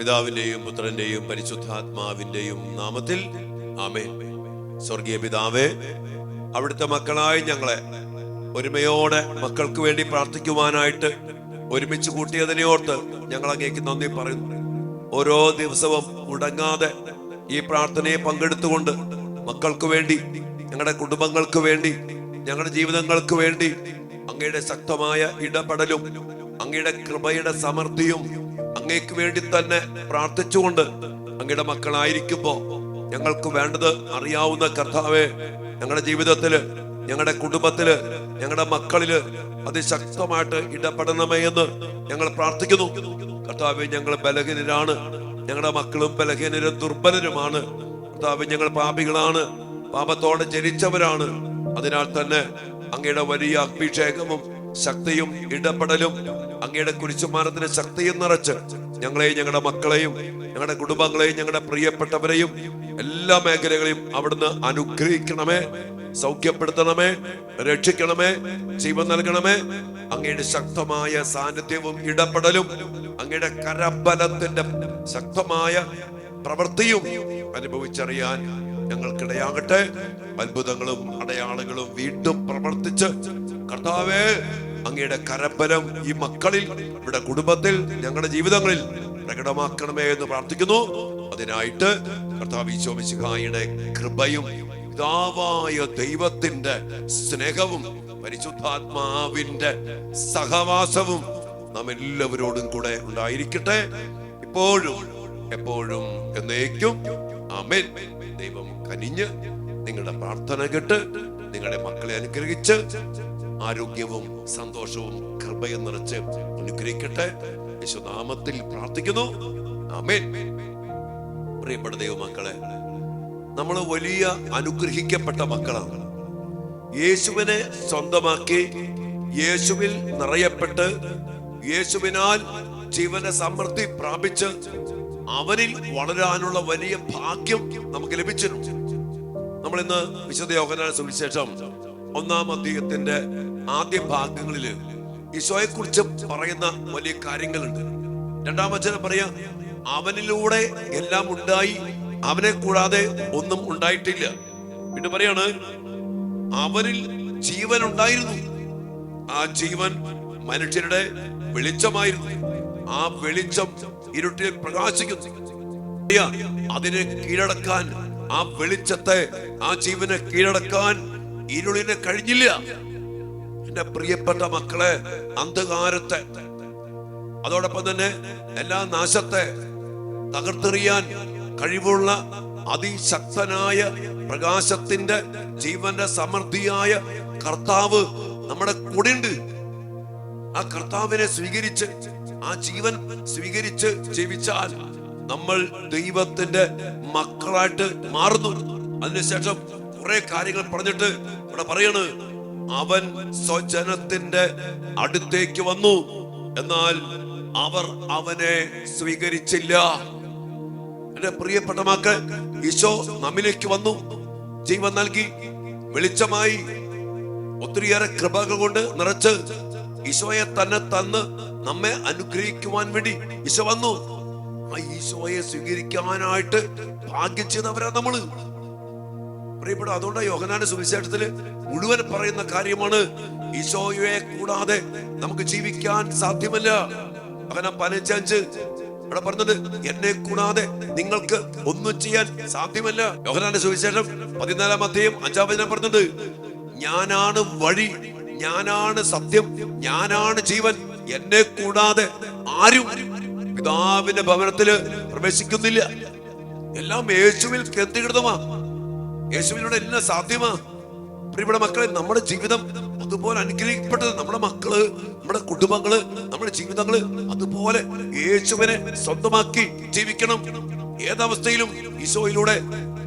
പിതാവിന്റെയും പുത്രന്റെയും പരിശുദ്ധാത്മാവിന്റെയും നാമത്തിൽ ആമേൻ. സ്വർഗീയ പിതാവേ, അവിടുത്തെ മക്കളായി ഞങ്ങളെ ഒരുമയോടെ മക്കൾക്ക് വേണ്ടി പ്രാർത്ഥിക്കുവാനായിട്ട് ഒരുമിച്ച് കൂട്ടിയതിനെ ഓർത്ത് ഞങ്ങൾ അങ്ങേക്ക് നന്ദി പറയുന്നു. ഓരോ ദിവസവും മുടങ്ങാതെ ഈ പ്രാർത്ഥനയെ പങ്കെടുത്തുകൊണ്ട് മക്കൾക്ക് വേണ്ടി, ഞങ്ങളുടെ കുടുംബങ്ങൾക്ക് വേണ്ടി, ഞങ്ങളുടെ ജീവിതങ്ങൾക്ക് വേണ്ടി അങ്ങയുടെ ശക്തമായ ഇടപെടലും അങ്ങയുടെ കൃപയുടെ സമൃദ്ധിയും അങ്ങേക്ക് വേണ്ടി തന്നെ പ്രാർത്ഥിച്ചുകൊണ്ട് അങ്ങയുടെ മക്കളായിരിക്കുമ്പോ ഞങ്ങൾക്ക് വേണ്ടത് അറിയാവുന്ന കർത്താവേ, ഞങ്ങളുടെ ജീവിതത്തില്, ഞങ്ങളുടെ കുടുംബത്തില്, ഞങ്ങളുടെ മക്കളില് അതിശക്തമായിട്ട് ഇടപെടണമേ എന്ന് ഞങ്ങൾ പ്രാർത്ഥിക്കുന്നു. കർത്താവേ, ഞങ്ങൾ ബലഹീനരാണ്, ഞങ്ങളുടെ മക്കളും ബലഹീനരും ദുർബലരുമാണ്. കർത്താവേ, ഞങ്ങൾ പാപികളാണ്, പാപത്തോടെ ജനിച്ചവരാണ്. അതിനാൽ തന്നെ അങ്ങയുടെ വലിയ അഭിഷേകവും ശക്തിയും ഇടപെടലും അങ്ങയുടെ കുരിശുമരണത്തിന്റെ ശക്തിയും നിറച്ച് ഞങ്ങളെയും ഞങ്ങളുടെ മക്കളെയും ഞങ്ങളുടെ കുടുംബങ്ങളെയും ഞങ്ങളുടെ പ്രിയപ്പെട്ടവരെയും എല്ലാ മേഖലകളെയും അവിടുന്ന് അനുഗ്രഹിക്കണമേ, സൗഖ്യപ്പെടുത്തണമേ, രക്ഷിക്കണമേ, ജീവൻ നൽകണമേ. അങ്ങയുടെ ശക്തമായ സാന്നിധ്യവും ഇടപെടലും അങ്ങയുടെ കരബലത്തിന്റെ ശക്തമായ പ്രവൃത്തിയും അനുഭവിച്ചറിയാൻ ഞങ്ങൾക്കിടയാകട്ടെ. അത്ഭുതങ്ങളും അടയാളങ്ങളും വീണ്ടും പ്രവർത്തിച്ച് കർത്താവേ, അങ്ങയുടെ കരബലം ഈ മക്കളിൽ, ഇവിടെ കുടുംബത്തിൽ, ഞങ്ങളുടെ ജീവിതങ്ങളിൽ പ്രകടമാക്കണമേ എന്ന് പ്രാർത്ഥിക്കുന്നു. അതിനായിട്ട് കർത്താവ് ഈശോ മിശിഹായുടെ കൃപയും പിതാവായ ദൈവത്തിന്റെ സ്നേഹവും പരിശുദ്ധാത്മാവിന്റെ സഹവാസവും നാം എല്ലാവരോടും കൂടെ ഉണ്ടായിരിക്കട്ടെ, ഇപ്പോഴും എപ്പോഴും എന്നേക്കും. ആമേൻ. ദൈവം കനിഞ്ഞ് നിങ്ങളുടെ പ്രാർത്ഥന കേട്ട് നിങ്ങളുടെ മക്കളെ അനുഗ്രഹിച്ച് ആരോഗ്യവും സന്തോഷവും കൃപയും നിറച്ച് അനുഗ്രഹിക്കട്ടെ. യേശുനാമത്തിൽ പ്രാർത്ഥിക്കുന്നു. ആമേൻ. പ്രിയപ്പെട്ട ദൈവമക്കളെ, നമ്മൾ വലിയ അനുഗ്രഹിക്കപ്പെട്ട മക്കളാണ്. യേശുവിനെ സ്വന്തമാക്കി യേശുവിൽ നിറയപ്പെട്ട് യേശുവിനാൽ ജീവന സമൃദ്ധി പ്രാപിച്ച് അവനിൽ വളരാനുള്ള വലിയ ഭാഗ്യം നമുക്ക് ലഭിച്ചിട്ടുണ്ട്. നമ്മൾ ഇന്ന് വിശുദ്ധ യോഹന്നാന്റെ സുവിശേഷം 1-ാം അധ്യായത്തിന്റെ ആദ്യ ഭാഗങ്ങളില് ഈശോയെ കുറിച്ച് പറയുന്ന വലിയ കാര്യങ്ങളുണ്ട്. 2-ാം വചനം പറയാ, അവനിലൂടെ എല്ലാം ഉണ്ടായി, അവനെ കൂടാതെ ഒന്നും ഉണ്ടായിട്ടില്ല. പിന്നെ പറയാണ്, അവനിൽ ജീവൻ ഉണ്ടായിരുന്നു, ആ ജീവൻ മനുഷ്യരുടെ വെളിച്ചമായിരുന്നു, ആ വെളിച്ചം ഇരുട്ടിൽ പ്രകാശിക്കുന്നു. അതിനെ കീഴടക്കാൻ, ആ വെളിച്ചത്തെ, ആ ജീവനെ കീഴടക്കാൻ ഇരുളിനെ കഴിഞ്ഞില്ല. എന്റെ പ്രിയപ്പെട്ട മക്കളെ, അന്ധകാരത്തെ, അതോടൊപ്പം തന്നെ എല്ലാ നാശത്തെ തകർത്തെറിയാൻ കഴിവുള്ള അതിശക്തനായ പ്രകാശത്തിന്റെ ജീവന്റെ സമൃദ്ധിയായ കർത്താവ് നമ്മുടെ കൂടെയുണ്ട്. ആ കർത്താവിനെ സ്വീകരിച്ച്, ആ ജീവൻ സ്വീകരിച്ച് ജീവിച്ചാൽ നമ്മൾ ദൈവത്തിന്റെ മക്കളായിട്ട് മാറുന്നു. അതിനുശേഷം കുറെ കാര്യങ്ങൾ പറഞ്ഞിട്ട് ഇവിടെ പറയാണ്, അവൻ സ്വജനത്തിന്റെ അടുത്തേക്ക് വന്നു, എന്നാൽ അവർ അവനെ സ്വീകരിച്ചില്ല. എന്റെ പ്രിയപ്പെട്ട മക്കൾ, ഈശോ നമ്മിലേക്ക് വന്നു, ജീവൻ നൽകി, വെളിച്ചമായി, ഒത്തിരിയേറെ കൃപകൾ കൊണ്ട് നിറച്ച് ഈശോയെ തന്നെ തന്ന് നമ്മെ അനുഗ്രഹിക്കുവാൻ വേണ്ടി ഈശോ വന്നു. ആ ഈശോയെ സ്വീകരിക്കാനായിട്ട് ഭാഗ്യം ചെയ്തവരാ നമ്മള്. പ്രിയപ്പെട്ട, അതുകൊണ്ടാണ് യോഹന്നാന്റെ സുവിശേഷത്തില് മുഴുവൻ പറയുന്ന കാര്യമാണ്, ഈശോയെ കൂടാതെ നമുക്ക് ജീവിക്കാൻ സാധ്യമല്ല. യോഹന്നാൻ 15:5 ഇവിടെ പറഞ്ഞത്, എന്നെ കൂടാതെ നിങ്ങൾക്ക് ഒന്നും ചെയ്യാൻ സാധ്യമല്ല. യോഹന്നാന്റെ സുവിശേഷം 14-ാം അധ്യായം 5-ാം വചനം പറഞ്ഞത്, ഞാനാണ് വഴി, ഞാനാണ് സത്യം, ഞാനാണ് ജീവൻ, എന്നെ കൂടാതെ ആരും പിതാവിന്റെ ഭവനത്തില് പ്രവേശിക്കുന്നില്ല. എല്ലാം യേശുവിൽ കേന്ദ്രീകൃതമാ, യേശുവിലൂടെ എല്ലാം സാധ്യമാ. പ്രിയപ്പെട്ട മക്കളെ, നമ്മുടെ ജീവിതം അതുപോലെ അനുഗ്രഹിക്കപ്പെട്ടത്, നമ്മുടെ മക്കള്, നമ്മുടെ കുടുംബങ്ങള്, നമ്മുടെ ജീവിതങ്ങള് അതുപോലെ യേശുവിനെ സ്വന്തമാക്കി ജീവിക്കണം. ഏതവസ്ഥയിലും ഈശോയിലൂടെ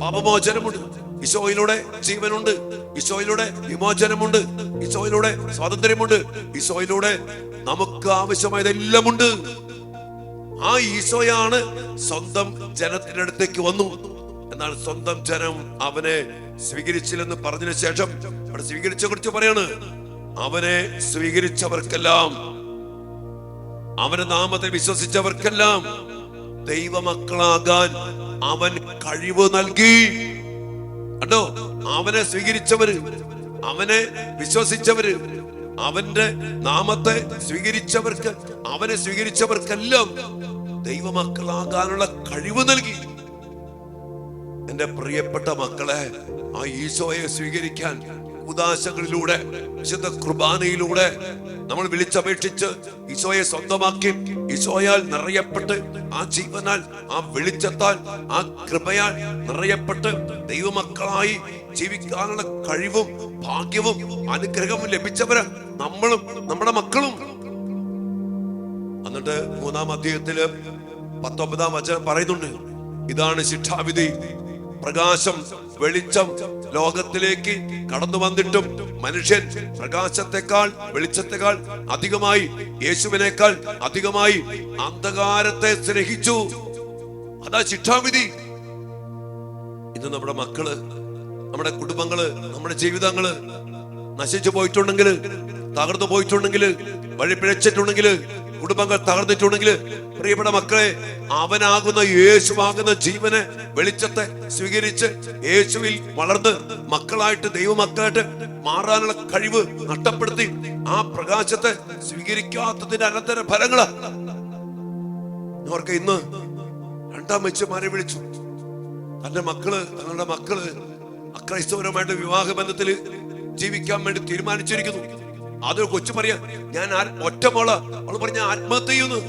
പാപമോചനമുണ്ട്, ഈശോയിലൂടെ ജീവനുണ്ട്, ഈശോയിലൂടെ വിമോചനമുണ്ട്, ഈശോയിലൂടെ സ്വാതന്ത്ര്യമുണ്ട്, ഈശോയിലൂടെ നമുക്ക് ആവശ്യമായതെല്ലാം ഉണ്ട്. ആ ഈശോയാണ് സ്വന്തം ജനത്തിന്റെ അടുത്തേക്ക് വന്നു. എന്നാൽ സ്വന്തം ജനം അവനെ സ്വീകരിച്ചില്ലെന്ന് പറഞ്ഞതിന് ശേഷം അവിടെ സ്വീകരിച്ച കുറിച്ച് പറയാണ്, അവനെ സ്വീകരിച്ചവർക്കെല്ലാം, അവന്റെ നാമത്തെ വിശ്വസിച്ചവർക്കെല്ലാം ദൈവമക്കളാകാൻ അവൻ കഴിവ് നൽകി. കണ്ടോ, അവനെ സ്വീകരിച്ചവര്, അവനെ വിശ്വസിച്ചവര്, അവന്റെ നാമത്തെ സ്വീകരിച്ചവർക്ക്, അവനെ സ്വീകരിച്ചവർക്കെല്ലാം ദൈവമക്കളാകാനുള്ള കഴിവ് നൽകി. എന്റെ പ്രിയപ്പെട്ട മക്കളെ, ആ ഈശോയെ സ്വീകരിക്കാൻ ഉദാശകളിലൂടെ, വിശുദ്ധ കുർബാനയിലൂടെ നമ്മൾ വിളിച്ചപേക്ഷിച്ച് ഈശോയെ സ്വന്തമാക്കി, ഈശോയാൽ നിറയപ്പെട്ട്, ആ ജീവനാൽ, ആ വെളിച്ചത്താൽ, ആ കൃപയാൽ നിറയപ്പെട്ട് ദൈവമക്കളായി ജീവിക്കാനുള്ള കഴിവും ഭാഗ്യവും അനുഗ്രഹവും ലഭിച്ചവര് നമ്മളും നമ്മുടെ മക്കളും. എന്നിട്ട് 3-ാം അധ്യായത്തില് 19-ാം വചനം പറയുന്നുണ്ട്, ഇതാണ് ശിക്ഷാവിധി. പ്രകാശം, വെളിച്ചം ലോകത്തിലേക്ക് കടന്നു വന്നിട്ടും മനുഷ്യൻ പ്രകാശത്തെക്കാൾ, വെളിച്ചത്തെക്കാൾ അധികമായി, യേശുവിനേക്കാൾ അധികമായി അന്ധകാരത്തെ സ്നേഹിച്ചു. അതാ ശിക്ഷാവിധി. ഇന്ന് നമ്മുടെ മക്കള്, നമ്മുടെ കുടുംബങ്ങള്, നമ്മുടെ ജീവിതങ്ങള് നശിച്ചു പോയിട്ടുണ്ടെങ്കിൽ, തകർന്നു പോയിട്ടുണ്ടെങ്കിൽ, വഴി പിഴച്ചിട്ടുണ്ടെങ്കിൽ, കുടുംബങ്ങൾ തകർന്നിട്ടുണ്ടെങ്കിൽ, പ്രിയപ്പെട്ട മക്കളെ, അവനാകുന്ന യേശുവാകുന്ന ജീവനെ, വെളിച്ചത്തെ സ്വീകരിച്ച് യേശുവിൽ വളർന്ന് മക്കളായിട്ട്, ദൈവമക്കളായിട്ട് മാറാനുള്ള കഴിവ് നഷ്ടപ്പെടുത്തി ആ പ്രകാശത്തെ സ്വീകരിക്കാത്തതിന്റെ അനന്തര ഫലങ്ങളാ. അവർക്ക് ഇന്ന് 2 അമ്മച്ചിമാരെ വിളിച്ചു. തങ്ങളുടെ മക്കള് അക്രൈസ്തവരുമായിട്ട് വിവാഹ ബന്ധത്തിൽ ജീവിക്കാൻ വേണ്ടി തീരുമാനിച്ചിരിക്കുന്നു. അതൊരു കൊച്ചു പറയാ, ഞാൻ ഒറ്റ മോള, അവള് പറഞ്ഞ ആത്മഹത്യ ചെയ്യുന്നു.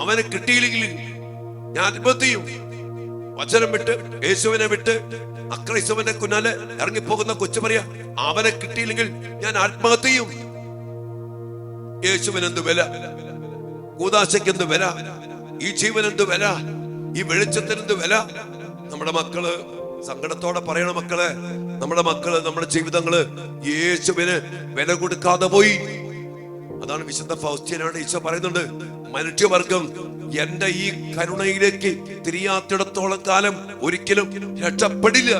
അവനെ കിട്ടിയില്ലെങ്കിൽ ഞാൻ ആത്മഹത്യ ചെയ്യും. വചനം വിട്ട്, യേശുവിനെ വിട്ട് അക്രൈസ്തവന്റെ കുന്നാലെ ഇറങ്ങിപ്പോകുന്ന കൊച്ചു പറയാ, അവനെ കിട്ടിയില്ലെങ്കിൽ ഞാൻ ആത്മഹത്യ ചെയ്യും. യേശുവിന് എന്ത് വില, കൂദാശയ്ക്ക് എന്ത് വില, ഈ ജീവൻ എന്ത് വില, ഈ വെളിച്ചത്തിന് എന്ത് വില. നമ്മുടെ മക്കള് സങ്കടത്തോടെ പറയണ, മക്കളെ, നമ്മുടെ മക്കള്, നമ്മുടെ ജീവിതങ്ങള് യേശുവിന് വില കൊടുക്കാതെ പോയി. അതാണ് വിശുദ്ധ ഫൗസ്റ്റ്യനാണ് ഈശോ പറയുന്നുണ്ട്, മനുഷ്യവർഗം എന്റെ ഈ കരുണയിലേക്ക് തിരിയാത്തിടത്തോളം കാലം ഒരിക്കലും രക്ഷപ്പെടില്ല.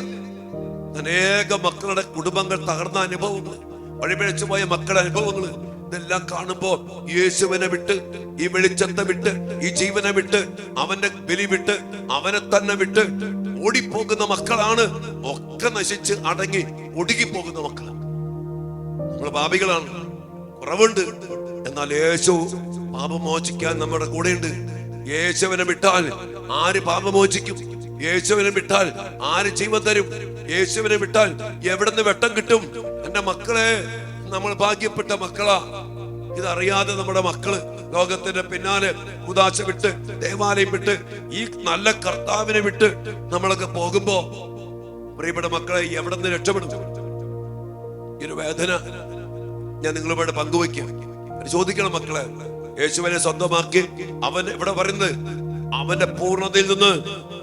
അനേക മക്കളുടെ കുടുംബങ്ങൾ തകർന്ന അനുഭവങ്ങൾ, വഴിപിഴച്ചു പോയ മക്കളുടെ അനുഭവങ്ങള്, ഇതെല്ലാം കാണുമ്പോ യേശുവിനെ വിട്ട്, ഈ വെളിച്ചത്തെ വിട്ട്, ഈ ജീവനെ വിട്ട്, അവന്റെ ബലി വിട്ട്, അവനെ തന്നെ വിട്ട് ഓടിപ്പോകുന്ന മക്കളാണ്. ഒക്കെ നശിച്ച് അടങ്ങി ഒടുങ്ങി പോകുന്ന മക്കളാണ്. നമ്മൾ പാപികളാണ്, കുറവുണ്ട്. എന്നാൽ യേശു പാപമോചിക്കാൻ നമ്മുടെ കൂടെയുണ്ട്. യേശുവിനെ വിട്ടാൽ ആര് പാപമോചിക്കും? യേശുവിനെ വിട്ടാൽ ആര് ജീവൻ തരും? യേശുവിനെ വിട്ടാൽ എവിടുന്ന് വെട്ടം കിട്ടും? എന്റെ മക്കളെ, നമ്മൾ ഭാഗ്യപ്പെട്ട മക്കളാ. ഇതറിയാതെ നമ്മുടെ മക്കള് ലോകത്തിന്റെ പിന്നാലെ ഉദാശ വിട്ട്, ദേവാലയം വിട്ട്, ഈ നല്ല കർത്താവിനെ വിട്ട് നമ്മളൊക്കെ പോകുമ്പോ, പ്രിയപ്പെട്ട മക്കളെ, എവിടെ നിന്ന് രക്ഷപ്പെടും? ഈ ഒരു വേദന ഞാൻ നിങ്ങളുമായിട്ട് പങ്കുവയ്ക്കാം. ചോദിക്കണം മക്കളെ, യേശുവിനെ സ്വന്തമാക്കി അവൻ ഇവിടെ പറയുന്നത്, അവന്റെ പൂർണ്ണതയിൽ നിന്ന്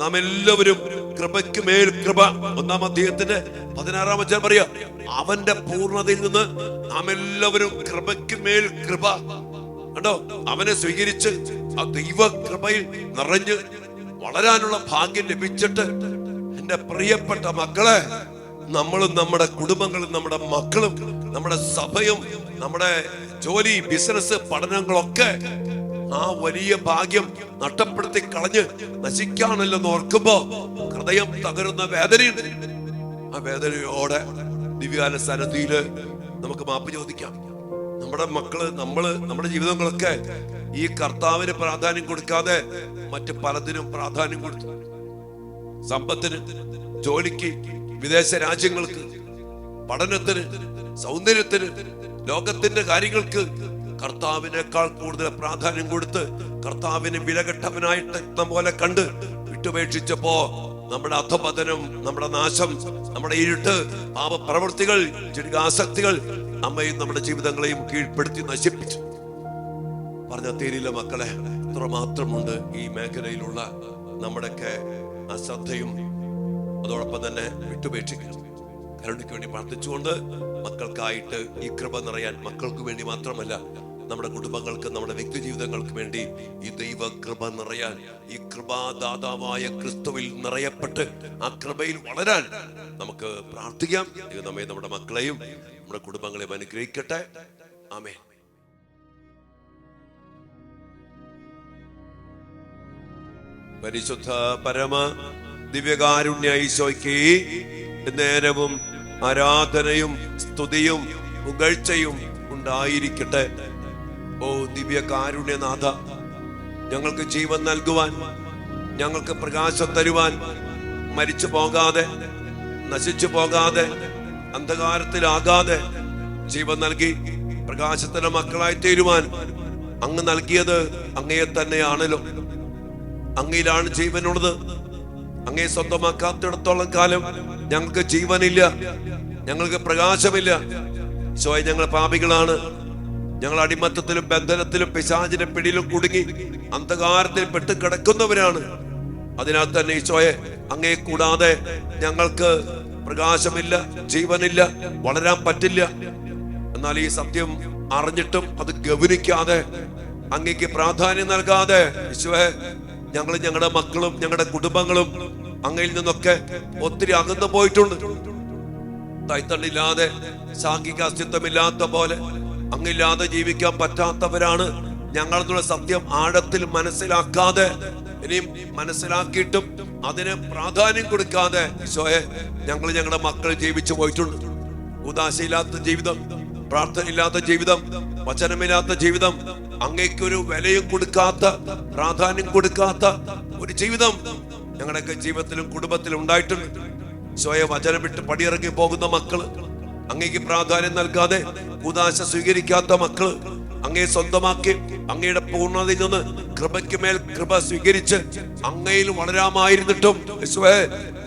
നാം എല്ലാവരും കൃപയ്ക്ക് മേൽ കൃപ. 1-ാം അധ്യായത്തിന്റെ 16-ാം വചനം പറയാ, അവന്റെ പൂർണ്ണതയിൽ നിന്ന് നാം എല്ലാവരും കൃപയ്ക്ക് മേൽ കൃപ. കണ്ടോ, അവനെ സ്വീകരിച്ച് ആ ദൈവ കൃപയിൽ നിറഞ്ഞ് വളരാനുള്ള ഭാഗ്യം ലഭിച്ചിട്ട്, എന്റെ പ്രിയപ്പെട്ട മക്കളെ, നമ്മളും നമ്മുടെ കുടുംബങ്ങളും നമ്മുടെ മക്കളും നമ്മുടെ സഭയും നമ്മുടെ ജോലി, ബിസിനസ്, പഠനങ്ങളൊക്കെ ആ വലിയ ഭാഗ്യം നഷ്ടപ്പെടുത്തി കളഞ്ഞ് നശിക്കാണല്ലോ ഓർക്കുമ്പോ ഹൃദയം തകരുന്ന വേദനയുണ്ട്. ആ വേദനയോടെ ദിവ്യാന സന്നിധിയില് നമുക്ക് മാപ്പ് ചോദിക്കാം. നമ്മുടെ മക്കള്, നമ്മുടെ ജീവിതങ്ങളൊക്കെ ഈ കർത്താവിന് പ്രാധാന്യം കൊടുക്കാതെ മറ്റ് പലതിനും പ്രാധാന്യം കൊടുത്തു. സമ്പത്തിന്, ജോലിക്ക്, വിദേശ രാജ്യങ്ങൾക്ക്, പഠനത്തിന്, സൗന്ദര്യത്തിന്, ലോകത്തിന്റെ കാര്യങ്ങൾക്ക് കർത്താവിനേക്കാൾ കൂടുതൽ പ്രാധാന്യം കൊടുത്ത് കർത്താവിന് വിലകെട്ടവനായിട്ട് പോലെ കണ്ട് വിട്ടുപേക്ഷിച്ചപ്പോ നമ്മുടെ അധപതനം, നമ്മുടെ നാശം, നമ്മുടെ ഇരുട്ട്, പാപപ്രവൃത്തികൾ, ജഡികാസക്തികൾ നമ്മയും നമ്മുടെ ജീവിതങ്ങളെയും കീഴ്പ്പെടുത്തി നശിപ്പിച്ചു. പറഞ്ഞ തീരില്ല മക്കളെ, അത്രമാത്രമുണ്ട് ഈ മേഖലയിലുള്ള നമ്മുടെയൊക്കെ അശ്രദ്ധയും അതോടൊപ്പം തന്നെ വിട്ടുപേക്ഷിക്കും. കരുണയ്ക്ക് വേണ്ടി പ്രാർത്ഥിച്ചുകൊണ്ട് മക്കൾക്കായിട്ട് ഈ കൃപ നിറയാൻ, മക്കൾക്ക് വേണ്ടി മാത്രമല്ല നമ്മുടെ കുടുംബങ്ങൾക്ക്, നമ്മുടെ വ്യക്തി ജീവിതങ്ങൾക്ക് വേണ്ടി ഈ ദൈവ കൃപ നിറയാൻ, ഈ കൃപാദാതാവായ ക്രിസ്തുവിൽ നിറയപ്പെട്ട് ആ കൃപയിൽ വളരാൻ നമുക്ക് പ്രാർത്ഥിക്കാം. നമ്മെ, നമ്മുടെ മക്കളെയും നമ്മുടെ കുടുംബങ്ങളെയും അനുഗ്രഹിക്കട്ടെ. ആമേൻ. പരിശുദ്ധ പരമ ദിവ്യകാരുണ്യ ഈശോയ്ക്ക് നേരവും ആരാധനയും സ്തുതിയും പുകഴ്ചയും ഉണ്ടായിരിക്കട്ടെ. ഓ ദിവ്യകാരുണ്യനാഥ, ഞങ്ങൾക്ക് ജീവൻ നൽകുവാൻ, ഞങ്ങൾക്ക് പ്രകാശം തരുവാൻ, മരിച്ചു പോകാതെ നശിച്ചു പോകാതെ അന്ധകാരത്തിലാകാതെ ജീവൻ നൽകി പ്രകാശത്തിന്റെ മക്കളായി തീരുവാൻ അങ്ങ് നൽകിയത് അങ്ങയെ തന്നെയാണല്ലോ. അങ്ങയിലാണ് ജീവനുള്ളത്. അങ്ങയെ സ്വന്തമാക്കാത്തിടത്തോളം കാലം ഞങ്ങൾക്ക് ജീവനില്ല, ഞങ്ങൾക്ക് പ്രകാശമില്ല. ഈശോയെ, ഞങ്ങൾ പാപികളാണ്. ഞങ്ങൾ അടിമത്തത്തിലും ബന്ധനത്തിലും പിശാചിന്റെ പിടിയിലും കുടുങ്ങി അന്ധകാരത്തിൽ പെട്ട് കിടക്കുന്നവരാണ്. അതിനാൽ തന്നെ ഈശോയെ, അങ്ങയെ കൂടാതെ ഞങ്ങൾക്ക് പ്രകാശമില്ല, ജീവനില്ല, വളരാൻ പറ്റില്ല. എന്നാൽ ഈ സത്യം അറിഞ്ഞിട്ടും അത് ഗൗനിക്കാതെ, അങ്ങേക്ക് പ്രാധാന്യം നൽകാതെ ഈശോയെ, ഞങ്ങളുടെ മക്കളും ഞങ്ങളുടെ കുടുംബങ്ങളും അങ്ങയിൽ നിന്നൊക്കെ ഒത്തിരി അകന്നു പോയിട്ടുണ്ട്. തൈത്തള്ളില്ലാതെ, സാംഘിക അസ്തിത്വമില്ലാത്ത പോലെ അങ്ങില്ലാതെ ജീവിക്കാൻ പറ്റാത്തവരാണ് ഞങ്ങളെന്നുള്ള സത്യം ആഴത്തിൽ മനസ്സിലാക്കാതെ, ഇനിയും മനസ്സിലാക്കിയിട്ടും അതിന് പ്രാധാന്യം കൊടുക്കാതെ ഈശോയെ, ഞങ്ങളുടെ മക്കൾ ജീവിച്ചു പോയിട്ടുണ്ട്. ഉദാശയില്ലാത്ത ജീവിതം, പ്രാർത്ഥനയില്ലാത്ത ജീവിതം, വചനമില്ലാത്ത ജീവിതം, അങ്ങേക്കൊരു വിലയും കൊടുക്കാത്ത, പ്രാധാന്യം കൊടുക്കാത്ത ഒരു ജീവിതം ഞങ്ങളുടെയൊക്കെ ജീവിതത്തിലും കുടുംബത്തിലും ഉണ്ടായിട്ടുണ്ട്. ഈശോയെ, വചനം വിട്ട് പടിയിറങ്ങി പോകുന്ന മക്കള്, അങ്ങേക്ക് പ്രാധാന്യം നൽകാതെ ഉദാശ സ്വീകരിക്കാത്ത മക്കള്, അങ്ങയെ സ്വന്തമാക്കി അങ്ങയുടെ പൂർണ്ണതയിൽ നിന്ന് കൃപയ്ക്ക് മേൽ കൃപ സ്വീകരിച്ച് അങ്ങയിൽ വളരാമായിരുന്നിട്ടും ഈശോയെ,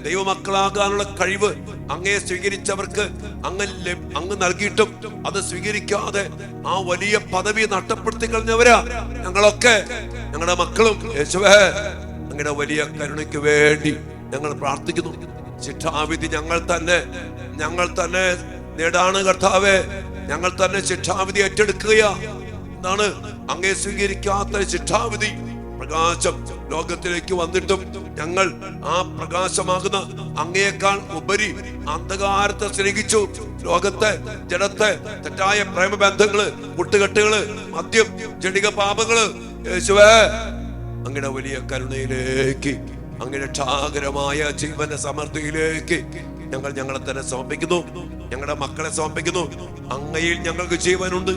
ദൈവമക്കളാകാനുള്ള കഴിവ് അങ്ങയെ സ്വീകരിച്ചവർക്ക് അങ്ങ് നൽകിയിട്ടും അത് സ്വീകരിക്കാതെ ആ വലിയ പദവി നഷ്ടപ്പെടുത്തി കളഞ്ഞവരാ ഞങ്ങളൊക്കെ, ഞങ്ങളുടെ മക്കളും. യേശുവേ, അങ്ങയുടെ വലിയ കരുണയ്ക്ക് വേണ്ടി ഞങ്ങൾ പ്രാർത്ഥിക്കുന്നു. ശിക്ഷാവിധി ഞങ്ങൾ തന്നെ നേടാണ് കർത്താവേ. ഞങ്ങൾ തന്നെ ശിക്ഷാവിധി ഏറ്റെടുക്കുക. എന്താണ്? അങ്ങയെ സ്വീകരിക്കാത്ത ശിക്ഷാവിധി. പ്രകാശം ലോകത്തിലേക്ക് വന്നിട്ടും ഞങ്ങൾ ആ പ്രകാശമാകുന്ന അങ്ങയേക്കാൾ ഉപരി അന്ധകാരത്തെ സ്നേഹിച്ചു. ലോകത്തെ, ജഡത്തെ, തെറ്റായ പ്രേമബന്ധങ്ങള്, കൂട്ടുകെട്ടുകള്, മദ്യം, ജഡിക പാപങ്ങള്, യേശുവേ, അങ്ങയുടെ വലിയ കരുണയിലേക്ക്, അങ്ങയുടെ ക്ഷാകരമായ ജീവന്റെ സമൃദ്ധിയിലേക്ക് ഞങ്ങളെ തന്നെ സമർപ്പിക്കുന്നു. ഞങ്ങളുടെ മക്കളെ സമർപ്പിക്കുന്നു. അങ്ങയിൽ ഞങ്ങൾക്ക് ജീവനുണ്ട്,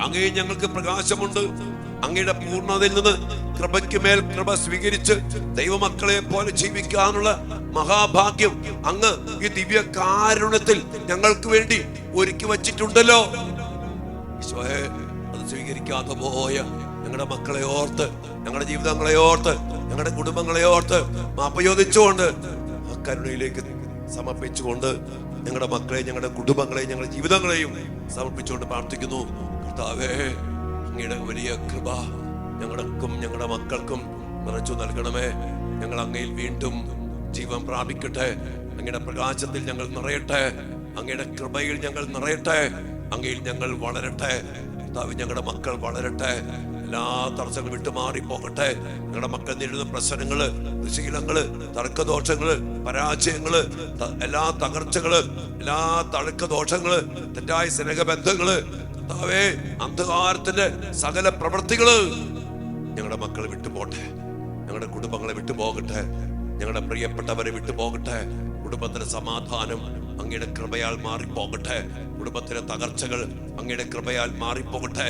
അങ്ങയിൽ ഞങ്ങൾക്ക് പ്രകാശമുണ്ട്. അങ്ങയുടെ പൂർണ്ണതയിൽ നിന്ന് കൃപയ്ക്ക് മേൽ കൃപ സ്വീകരിച്ച് ദൈവമക്കളെ പോലെ ജീവിക്കാനുള്ള മഹാഭാഗ്യം അങ്ങ് ഈ ദിവ്യ കാരുണ്യത്തിൽ ഞങ്ങൾക്ക് വേണ്ടി ഒരുക്കി വച്ചിട്ടുണ്ടല്ലോ. ഈശോയെ, അത് സ്വീകരിക്കാതെ പോയ ഞങ്ങളുടെ മക്കളെ ഓർത്ത്, ഞങ്ങളുടെ ജീവിതങ്ങളെ ഓർത്ത്, ഞങ്ങളുടെ കുടുംബങ്ങളെ ഓർത്ത് മാപ്പ് ചോദിച്ചുകൊണ്ട് ആ കരുണയിലേക്ക് സമർപ്പിച്ചുകൊണ്ട് ഞങ്ങളുടെ മക്കളെ, ഞങ്ങളുടെ കുടുംബങ്ങളെയും ഞങ്ങളുടെ ജീവിതങ്ങളെയും സമർപ്പിച്ചുകൊണ്ട് പ്രാർത്ഥിക്കുന്നു. കർത്താവേ, അങ്ങയുടെ വലിയ കൃപ ഞങ്ങൾക്കും ഞങ്ങളുടെ മക്കൾക്കും നിറച്ചു നൽകണമേ. ഞങ്ങൾ അങ്ങയിൽ വീണ്ടും ജീവൻ പ്രാപിക്കട്ടെ. അങ്ങയുടെ പ്രകാശത്തിൽ ഞങ്ങൾ നിറയട്ടെ. അങ്ങയുടെ കൃപയിൽ ഞങ്ങൾ നിറയട്ടെ. അങ്ങയിൽ ഞങ്ങൾ വളരട്ടെ. കർത്താവ്, ഞങ്ങളുടെ മക്കൾ വളരട്ടെ. എല്ലാ തടസ്സങ്ങളും വിട്ടുമാറി പോകട്ടെ. ഞങ്ങളുടെ മക്കൾ നേരിടുന്ന പ്രശ്നങ്ങള്, ദുശീലങ്ങള്, തർക്കദോഷങ്ങള്, പരാജയങ്ങള്, എല്ലാ തകർച്ചകള്, എല്ലാ തഴക്കദോഷങ്ങള്, തെറ്റായ സ്നേഹബന്ധങ്ങള്, കർത്താവേ, അന്ധകാരത്തിന്റെ സകല പ്രവൃത്തികള് ഞങ്ങളുടെ മക്കളെ വിട്ടുപോട്ടെ. ഞങ്ങളുടെ കുടുംബങ്ങളെ വിട്ടുപോകട്ടെ. ഞങ്ങളുടെ പ്രിയപ്പെട്ടവരെ വിട്ടുപോകട്ടെ. കുടുംബത്തിന്റെ സമാധാനം അങ്ങയുടെ കൃപയാൽ മാറിപ്പോകട്ടെ. കുടുംബത്തിലെ തകർച്ചകൾ അങ്ങയുടെ കൃപയാൽ മാറിപ്പോകട്ടെ.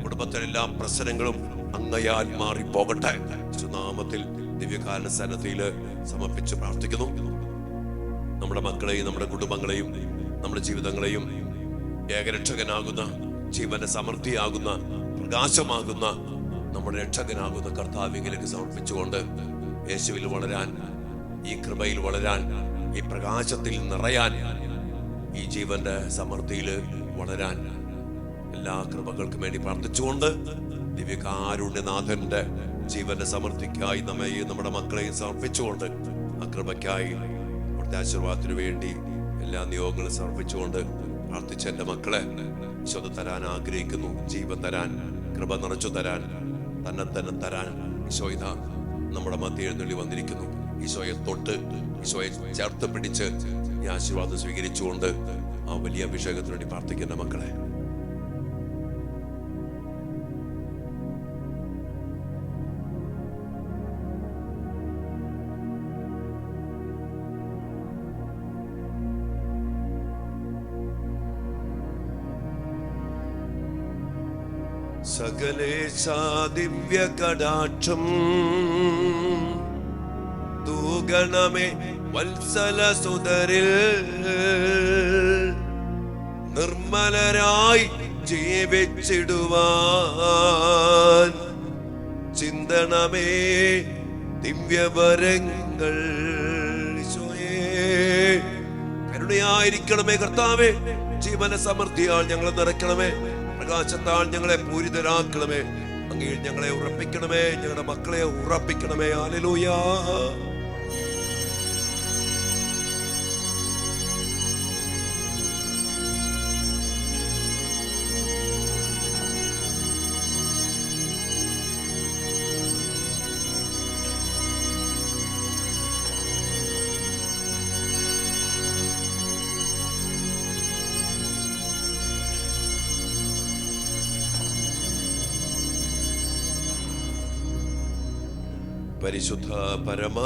കുടുംബത്തിലെ എല്ലാ പ്രശ്നങ്ങളും അങ്ങയാൽ മാറിപ്പോകട്ടെ. സുനാമത്തിൽ ദിവ്യകാല സന്നദ്ധിയില് സമർപ്പിച്ച് പ്രാർത്ഥിക്കുന്നു. നമ്മുടെ മക്കളെയും നമ്മുടെ കുടുംബങ്ങളെയും നമ്മുടെ ജീവിതങ്ങളെയും ഏകരക്ഷകനാകുന്ന, ജീവന്റെ സമൃദ്ധിയാകുന്ന, പ്രകാശമാകുന്ന നമ്മുടെ രക്ഷകനാകുന്ന കർത്താവിലേക്ക് സമർപ്പിച്ചുകൊണ്ട് യേശുവിൽ വളരാൻ, ഈ കൃപയിൽ വളരാൻ, ഈ പ്രകാശത്തിൽ നിറയാൻ, ഈ ജീവന്റെ സമൃദ്ധിയിൽ വളരാൻ എല്ലാ കൃപകൾക്കും വേണ്ടി പ്രാർത്ഥിച്ചുകൊണ്ട് ദിവ്യകാരുണ്യനാഥന്റെ ജീവന്റെ സമൃദ്ധിക്കായി നമ്മെയും നമ്മുടെ മക്കളെയും സമർപ്പിച്ചുകൊണ്ട് ആ കൃപയ്ക്കായി അവിടുത്തെ ആശീർവാദത്തിനു വേണ്ടി എല്ലാ നിയോഗങ്ങളും സമർപ്പിച്ചുകൊണ്ട് പ്രാർത്ഥിച്ച എൻ്റെ മക്കളെ ഈശോ തരാൻ ആഗ്രഹിക്കുന്നു. ജീവൻ തരാൻ, കൃപ നിറച്ചു തരാൻ, തന്നെ തരാൻ ഈശോ ഇതാ നമ്മുടെ മധ്യ എഴുന്നള്ളി വന്നിരിക്കുന്നു. ഈശോയെ തൊട്ട്, ഈശോയെ ചേർത്ത് പിടിച്ച് ഈ ആശീർവാദം സ്വീകരിച്ചുകൊണ്ട് ആ വലിയ അഭിഷേകത്തിന് വേണ്ടി പ്രാർത്ഥിക്കുന്ന മക്കളെ, സകലേശാ ദിവ്യ കടാക്ഷം തൂഗണമേ വത്സല സുതരിൽ നിർമ്മലരായി ജീവിച്ചിടുവാൻ ചിന്തണമേ ദിവ്യവരങ്ങൾ. കരുണയായിരിക്കണമേ കർത്താവേ. ജീവന സമൃദ്ധിയാൽ ഞങ്ങളെ നിറയ്ക്കണമേ. പ്രകാശത്താൽ ഞങ്ങളെ പൂരിതരാക്കണമേ. അങ്ങയിൽ ഞങ്ങളെ ഉറപ്പിക്കണമേ. ഞങ്ങളുടെ മക്കളെ ഉറപ്പിക്കണമേ. ഹല്ലേലൂയ. പരിശുദ്ധ പരമ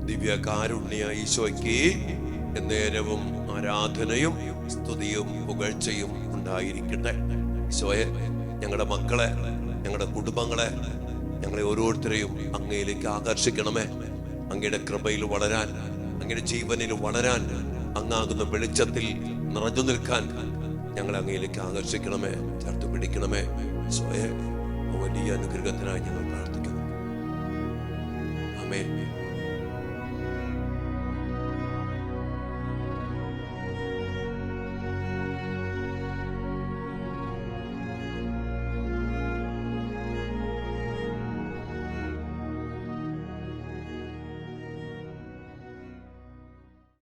ദിവ്യ കാരുണ്യ ഈശോയ്ക്ക് എന്നേരവും ആരാധനയും സ്തുതിയും പുകഴ്ചയും ഉണ്ടായിരിക്കട്ടെ. ഈശോയെ, ഞങ്ങളുടെ മക്കളെ, ഞങ്ങളുടെ കുടുംബങ്ങളെ, ഞങ്ങളെ ഓരോരുത്തരെയും അങ്ങയിലേക്ക് ആകർഷിക്കണമേ. അങ്ങയുടെ കൃപയിൽ വളരാൻ, അങ്ങയുടെ ജീവനിൽ വളരാൻ, അങ്ങാകുന്ന വെളിച്ചത്തിൽ നിറഞ്ഞു നിൽക്കാൻ ഞങ്ങളെ അങ്ങയിലേക്ക് ആകർഷിക്കണമേ. ചേർത്ത് പിടിക്കണമേ. ഈശോയെ, വലിയ അനുഗ്രഹത്തിനായി ഞങ്ങൾ പ്രാർത്ഥിക്കുന്നു. ആമേൻ.